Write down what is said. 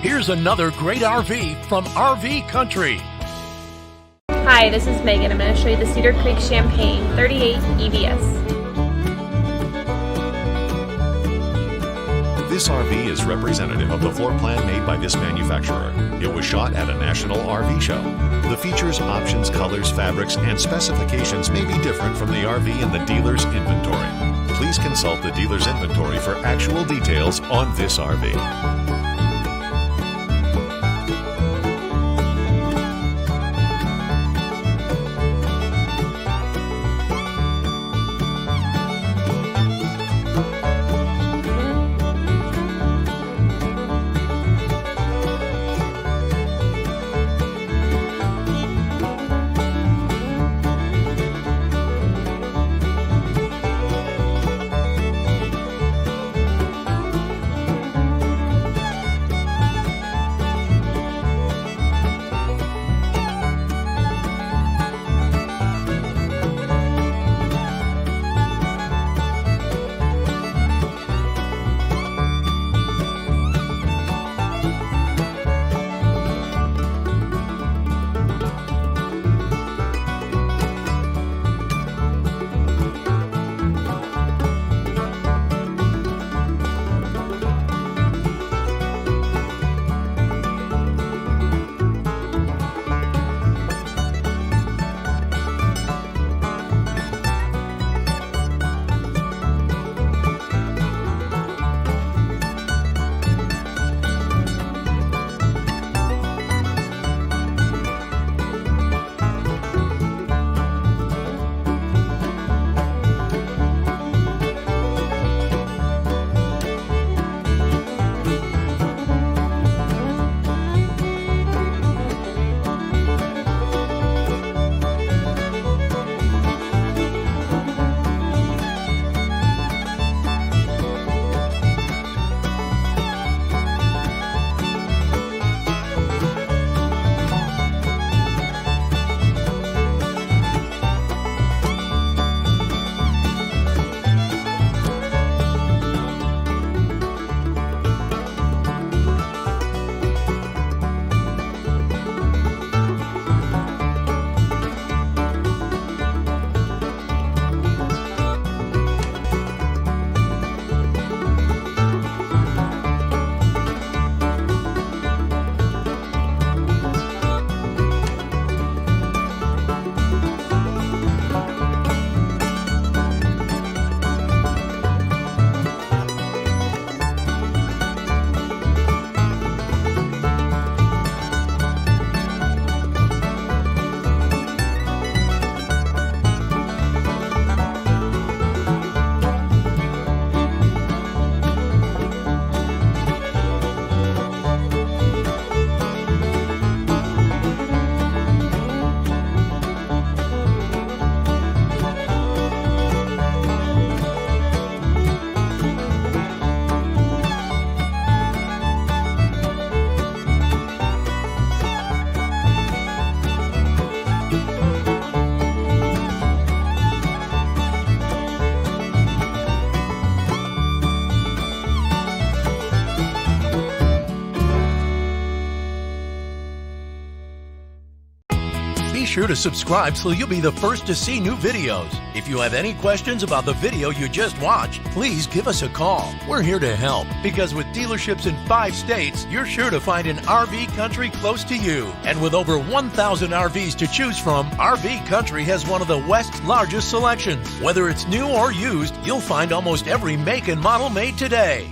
Here's another great RV from RV Country. Hi, this is Megan. I'm going to show you the Cedar Creek Champagne 38EBS. This RV is representative of the floor plan made by this manufacturer. It was shot at a national RV show. The features, options, colors, fabrics, and specifications may be different from the RV in the dealer's inventory. Please consult the dealer's inventory for actual details on this RV. Be sure to subscribe so you'll be the first to see new videos. If you have any questions about the video you just watched, please give us a call. We're here to help because with dealerships in 5 states, you're sure to find an RV Country close to you. And with over 1,000 RVs to choose from, RV Country has one of the West's largest selections. Whether it's new or used, you'll find almost every make and model made today.